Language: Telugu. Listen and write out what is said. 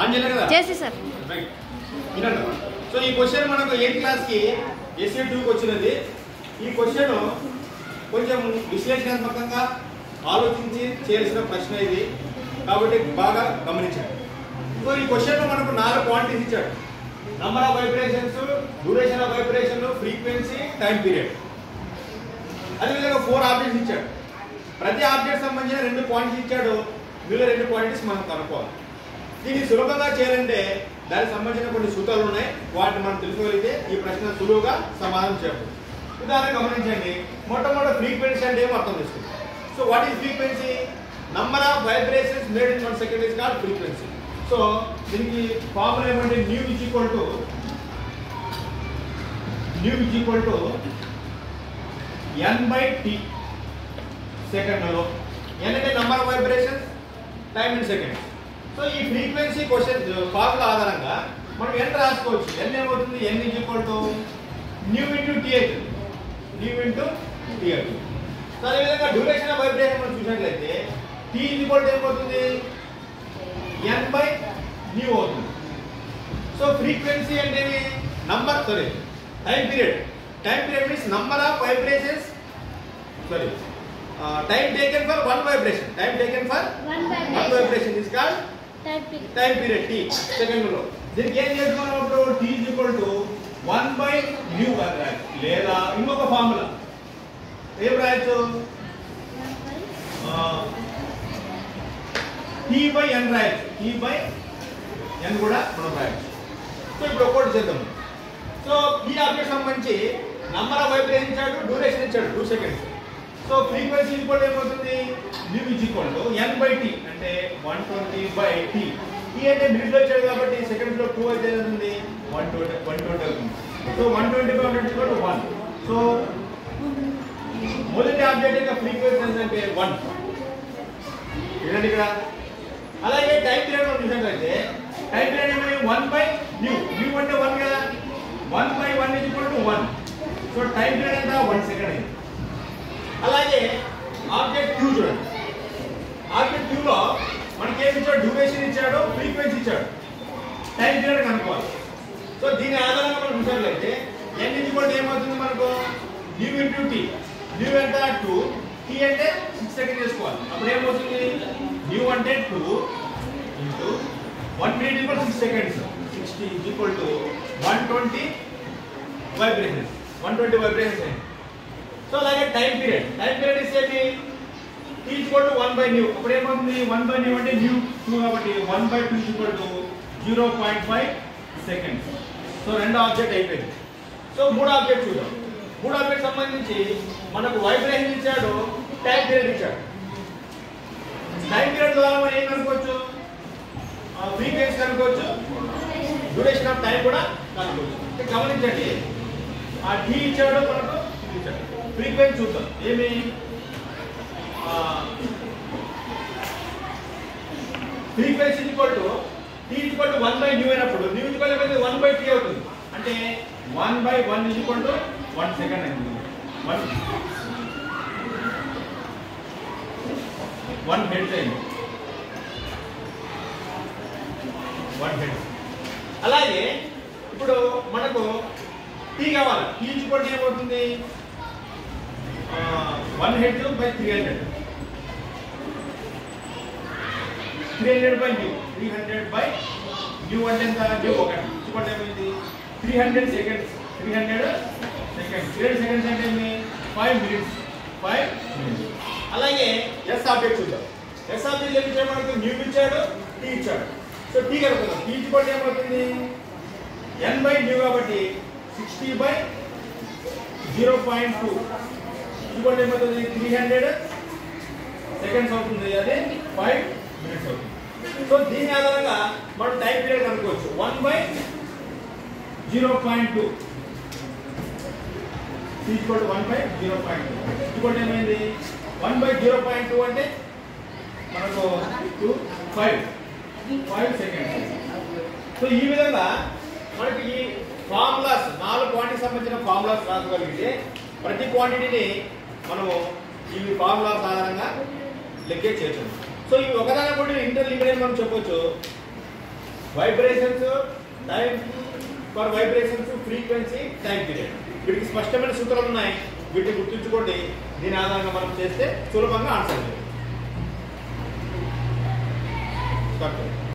ఆంజనేయ కదా చేసి సార్ రైట్ వినండి. సో ఈ క్వశ్చన్ మనకు 8th క్లాస్కి SE 2కి వచ్చినది. ఈ క్వశ్చన్ కొంచెం విశ్లేషణాత్మకంగా ఆలోచించి చేయాల్సిన ప్రశ్న ఇది, కాబట్టి బాగా గమనించండి. సో ఈ క్వశ్చన్లో మనకు 4 క్వాంటిటీస్ ఇచ్చాడు. Number of vibrations, duration of vibration, frequency, time period. అదేవిధంగా 4 ఆబ్జెక్ట్స్ ఇచ్చాడు. ప్రతి ఆబ్జెక్ట్ సంబంధించిన 2 క్వాంటిటీస్ ఇచ్చాడు. మిగిలిన 2 క్వాంటిటీస్ మనం కనుక్కోవాలి. దీన్ని సులభంగా చేయాలంటే దానికి సంబంధించిన కొన్ని సూత్రాలు ఉన్నాయి. వాటిని మనం తెలుసుకోగలిగితే ఈ ప్రశ్న సులువుగా సమాధానం చెప్పు. ఉదాహరణ గమనించండి. మొట్టమొదటి ఫ్రీక్వెన్సీ అంటే ఏమో అర్థం చేసుకుంటాం. So what is frequency? Number of vibrations made in 1 second is called frequency. So దీనికి ఫార్ములా ఏమంటే nu is equal to n/t సెకండ్లలో. n అంటే number of vibrations, time in seconds. So ఈ ఫ్రీక్వెన్సీ క్వశ్చన్ ఫార్ములా ఆధారంగా మనం n రాసుకోవచ్చు. n ఏమవుతుంది? n is equal to nu into T అవుతుంది. న్యూ ఇంటూ టీ అవుతుంది. సో అదేవిధంగా డ్యూరేషన్ ఆఫ్ వైబ్రేషన్ మనం చూసినట్లయితే టీ ఇజ్ ఈక్వల్ టు ఏమవుతుంది? n/న్యూ అవుతుంది. సో ఫ్రీక్వెన్సీ అంటే time period. Time period means number of vibrations time taken for one vibration. Time taken for one vibration is called time period t second లో. దీనికి ఏం చేస్తున్నాము? t is equal to 1/nu లేదా ఇంకొక ఫార్ములా ఏం రాయొచ్చు? t/n రాయొచ్చు. t/n కూడా మనం రాయొచ్చు. సో ఇప్పుడు ఒక్కటి చేద్దాం. సో ఈ ఆబ్జెక్ట్ సంబంధించి నంబర్ ఆఫ్ వైబ్రేషన్ ఇచ్చాడు, డ్యూరేషన్ ఇచ్చాడు 2 సెకండ్స్. సో ఫ్రీక్వెన్సీ ఈక్వల్ ఏమవుతుంది? New is equal to n/t అంటే 120/t. t అంటే మినిట్లో ఇచ్చాడు కాబట్టి సెకండ్స్ లో 2 అయితే అవుతుంది 120 అవుతుంది. సో 120/100 సో మొదటి ఆబ్జెక్ట్ యొక్క ఫ్రీక్వెన్సీ అంటే 1 ఇక్కడ. అలాగే టైం పీరియడ్ మనం చూసినట్లయితే టైం పీరియడ్ ఏమైనా 1/nu. న్యూ అంటే 1 కదా. 1/1 is equal to 1. So time period ఎంత? 1 సెకండ్ అయింది. అలాగే ఆబ్జెక్ట్ క్యూ చూడండి. ఆబ్జెక్ట్ క్యూలో మనకి ఏమి ఇచ్చాడు? డ్యూరేషన్ ఇచ్చాడు, ఫ్రీక్వెన్సీ ఇచ్చాడు, టైం పీరియడ్ కనుక్కోవాలి. సో దీని ఆధారంగా మనం చూసినట్లయితే n ఇజ్ ఈక్వల్ టు ఏమవుతుంది మనకు? New into tea. న్యూ అంటే 2, టీ అంటే 6 సెకండ్ చేసుకోవాలి. అప్పుడు ఏమవుతుంది? న్యూ అంటే 2 into 1 minute equal 6 seconds. 60 is equal to 120 vibrations. 120 vibrations. So అలాగే టైం పీరియడ్ ఇచ్చేది t ఈక్వల్ టు 1/nu. అప్పుడు ఏమవుతుంది? 1/nu అంటే న్యూ 2 కాబట్టి 1/2 equal to 0.5 seconds. So 2 object అయిపోయింది. సో 3 ఆబ్జెక్ట్ చూద్దాం. 3 ఆబ్జెక్ట్ సంబంధించి మనకు వైబ్రేషన్ ఇచ్చాడు, టైం పీరియడ్ ఇచ్చాడు. టైం పీరియడ్ ద్వారా మనం ఏం కనుక్కోవచ్చు? ఫ్రీక్వెన్సీ కనుక్కోవచ్చు, డ్యూరేషన్ ఆఫ్ టైం కూడా కనుక్కోవచ్చు. గమనించండి, ఆ t ఇచ్చాడు, మనకు ఇచ్చాడు. ఫ్రీక్వెన్సీ చూద్దాం. ఏమి? Frequency equal to t equal to 1/nu అయినప్పుడు న్యూ ఈక్వల్ టు 1/t అవుతుంది. అంటే 1/1 ఈజ్ ఈక్వల్ టు 1 సెకండ్ అయింది. 1 హెడ్స్ అయింది. 1 హెడ్స్. అలాగే ఇప్పుడు మనకు t కావాలి. t ఈక్వల్ టు ఏమవుతుంది? 1 హెడ్ బై 300. 300/nu. 300/nu అంటే ఎంత? న్యూ 1 ఈక్వల్ ఏమైంది? 300 సెకండ్స్. 300 సెకండ్స్ అంటే ఏమి? 5 మినిట్స్. అలాగే ఎస్ ఆబ్జెక్ట్ చూద్దాం. ఎస్ ఆబ్జెక్ట్ ఏమి ఇచ్చాడు మనకు? న్యూ ఇచ్చాడు, టీ ఇచ్చాడు. సో టీ కనుక్కుందాం. టీ ఈక్వల్ ఏమవుతుంది? n/nu కాబట్టి 60/0.2 ఈక్వల్ ఏమవుతుంది? 300 సెకండ్స్ అవుతుంది. అదే 5 మినిట్స్ అవుతుంది. సో దీని ఆధారంగా మనం టైం పీరియడ్ కనుక్కోవచ్చు. 1/0.2 ఈక్వల్ టు 1/0.2 ఈక్వల్ ఏమైంది? 1/0.2 అంటే మనకు 5 సెకండ్స్. సో ఈ విధంగా మనకి ఈ ఫార్ములాస్ 4 క్వాంటిటీకి సంబంధించిన ఫార్ములాస్ రాసుకోగలిగితే ప్రతి క్వాంటిటీని మనము ఈ ఫార్ములాస్ ఆధారంగా లెక్కే చేర్చాము. సో ఇవి ఒకదాని కూడా ఇంటర్ లింక్డ్ అని మనం చెప్పొచ్చు. Vibrations time for vibrations frequency time period వీటికి స్పష్టమైన సూత్రాలు ఉన్నాయి. వీటిని గుర్తుంచుకోండి. దీని ఆధారంగా మనం చేస్తే సులభంగా ఆన్సర్ చేయాలి.